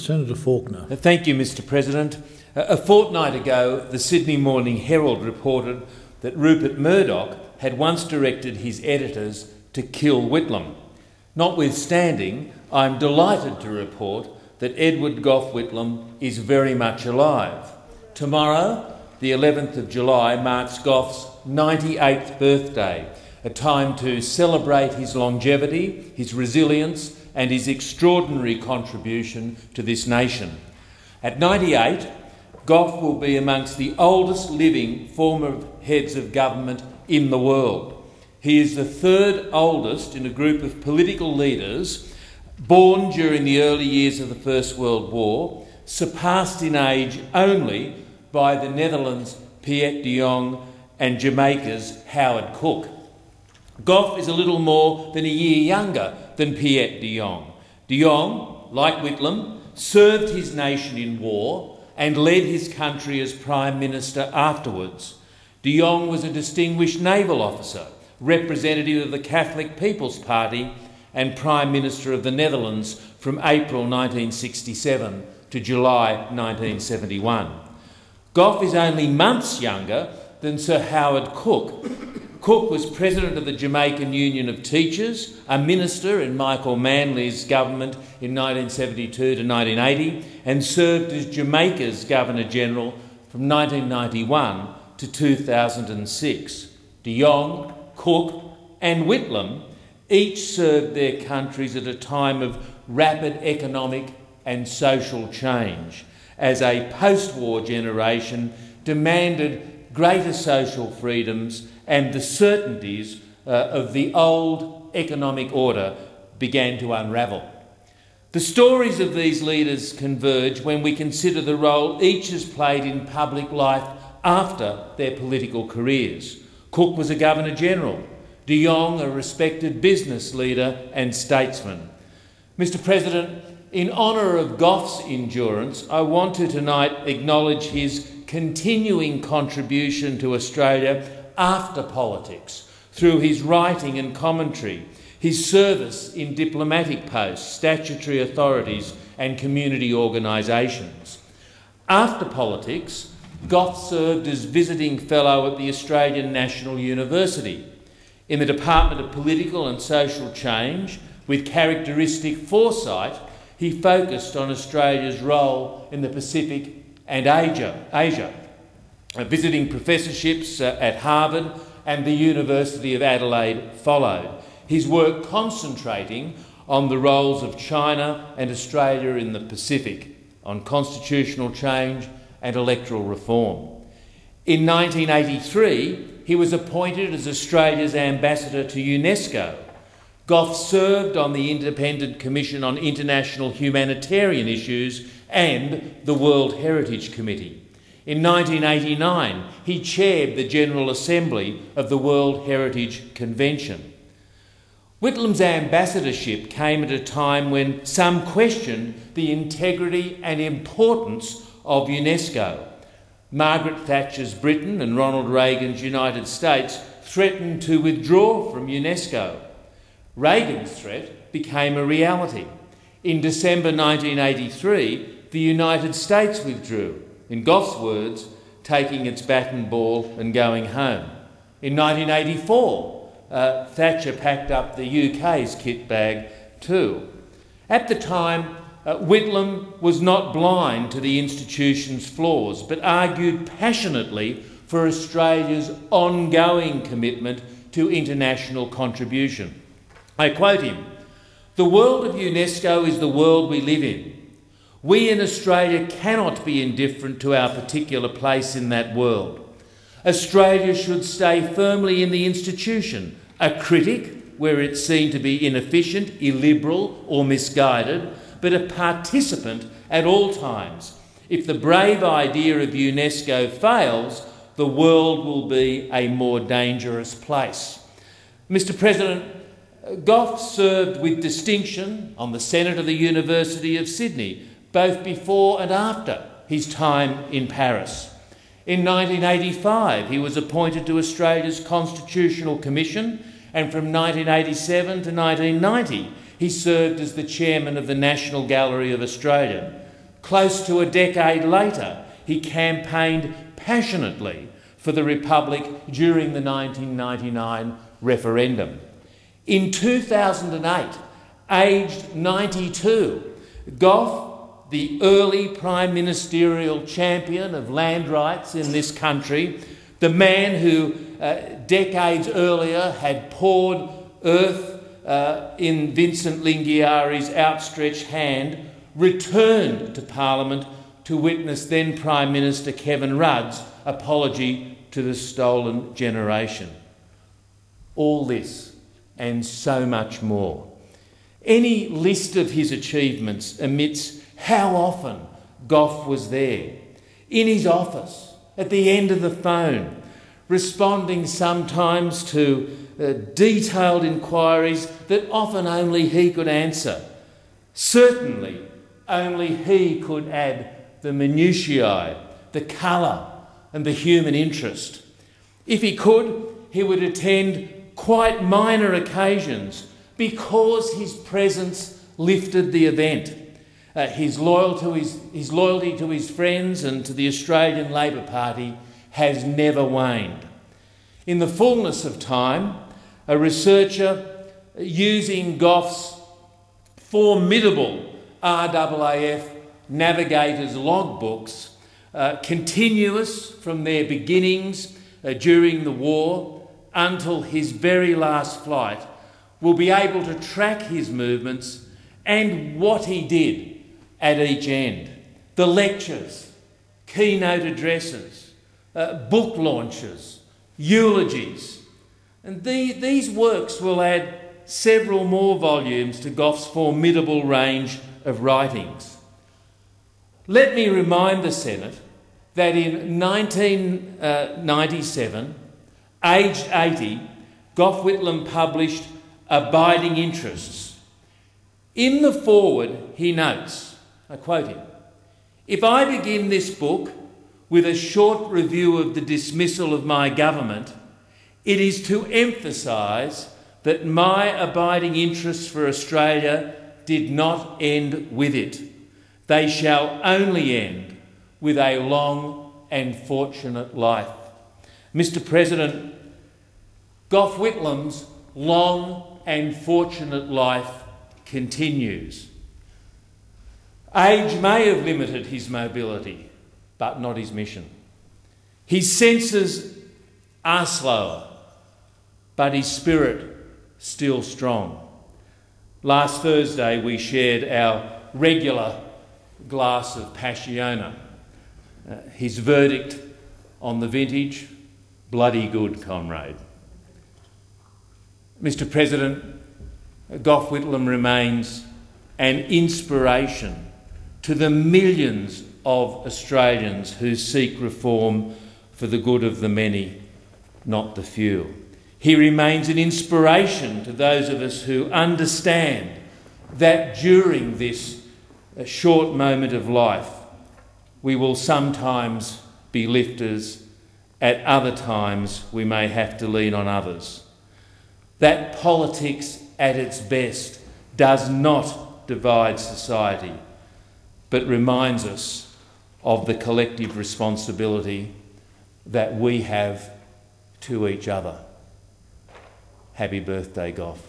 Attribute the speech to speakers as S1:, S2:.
S1: Senator Faulkner.
S2: Thank you, Mr. President. A fortnight ago, the Sydney Morning Herald reported that Rupert Murdoch had once directed his editors to kill Whitlam. Notwithstanding, I'm delighted to report that Edward Gough Whitlam is very much alive. Tomorrow, the 11th of July, marks Gough's 98th birthday, a time to celebrate his longevity, his resilience and his extraordinary contribution to this nation. At 98, Gough will be amongst the oldest living former heads of government in the world. He is the third oldest in a group of political leaders born during the early years of the First World War, surpassed in age only by the Netherlands' Piet de Jong and Jamaica's Howard Cook. Gough is a little more than a year younger than Piet de Jong. De Jong, like Whitlam, served his nation in war and led his country as Prime Minister afterwards. De Jong was a distinguished naval officer, representative of the Catholic People's Party and Prime Minister of the Netherlands from April 1967 to July 1971. Gough is only months younger than Sir Howard Cook. Cook was President of the Jamaican Union of Teachers, a minister in Michael Manley's government in 1972 to 1980, and served as Jamaica's Governor-General from 1991 to 2006. De Jong, Cook and Whitlam each served their countries at a time of rapid economic and social change, as a post-war generation demanded greater social freedoms and the certainties of the old economic order began to unravel. The stories of these leaders converge when we consider the role each has played in public life after their political careers. Cook was a Governor-General, de Jong a respected business leader and statesman. Mr. President, in honour of Gough's endurance, I want to tonight acknowledge his continuing contribution to Australia after politics, through his writing and commentary, his service in diplomatic posts, statutory authorities and community organisations. After politics, Gough served as visiting fellow at the Australian National University. In the Department of Political and Social Change, with characteristic foresight, he focused on Australia's role in the Pacific and Asia, visiting professorships at Harvard and the University of Adelaide followed, his work concentrating on the roles of China and Australia in the Pacific, on constitutional change and electoral reform. In 1983, he was appointed as Australia's ambassador to UNESCO. Gough served on the Independent Commission on International Humanitarian Issues and the World Heritage Committee. In 1989, he chaired the General Assembly of the World Heritage Convention. Whitlam's ambassadorship came at a time when some questioned the integrity and importance of UNESCO. Margaret Thatcher's Britain and Ronald Reagan's United States threatened to withdraw from UNESCO. Reagan's threat became a reality. In December 1983, the United States withdrew, in Gough's words, taking its bat and ball and going home. In 1984, Thatcher packed up the UK's kit bag too. At the time, Whitlam was not blind to the institution's flaws, but argued passionately for Australia's ongoing commitment to international contribution. I quote him, "The world of UNESCO is the world we live in. We in Australia cannot be indifferent to our particular place in that world. Australia should stay firmly in the institution, a critic where it's seen to be inefficient, illiberal or misguided, but a participant at all times. If the brave idea of UNESCO fails, the world will be a more dangerous place." Mr. President, Gough served with distinction on the Senate of the University of Sydney, both before and after his time in Paris. In 1985, he was appointed to Australia's Constitutional Commission, and from 1987 to 1990, he served as the chairman of the National Gallery of Australia. Close to a decade later, he campaigned passionately for the Republic during the 1999 referendum. In 2008, aged 92, Gough, the early prime ministerial champion of land rights in this country, the man who decades earlier had poured earth in Vincent Lingiari's outstretched hand, returned to Parliament to witness then Prime Minister Kevin Rudd's apology to the stolen generation. All this and so much more. Any list of his achievements omits how often Gough was there, in his office, at the end of the phone, responding sometimes to detailed inquiries that often only he could answer. Certainly, only he could add the minutiae, the colour and the human interest. If he could, he would attend quite minor occasions because his presence lifted the event. His loyalty to his friends and to the Australian Labor Party has never waned. In the fullness of time, a researcher using Gough's formidable RAAF navigators' logbooks, continuous from their beginnings during the war until his very last flight, will be able to track his movements and what he did at each end. The lectures, keynote addresses, book launches, eulogies. And these works will add several more volumes to Gough's formidable range of writings. Let me remind the Senate that in 1997, aged 80, Gough Whitlam published Abiding Interests. In the foreword, he notes, I quote him, "If I begin this book with a short review of the dismissal of my government, it is to emphasise that my abiding interests for Australia did not end with it. They shall only end with a long and fortunate life." Mr. President, Gough Whitlam's long and fortunate life continues. Age may have limited his mobility, but not his mission. His senses are slower, but his spirit still strong. Last Thursday we shared our regular glass of Passiona. His verdict on the vintage, bloody good, comrade. Mr. President, Gough Whitlam remains an inspiration to the millions of Australians who seek reform for the good of the many, not the few. He remains an inspiration to those of us who understand that during this short moment of life, we will sometimes be lifters, at other times we may have to lean on others. That politics at its best does not divide society, but reminds us of the collective responsibility that we have to each other. Happy birthday, Gough.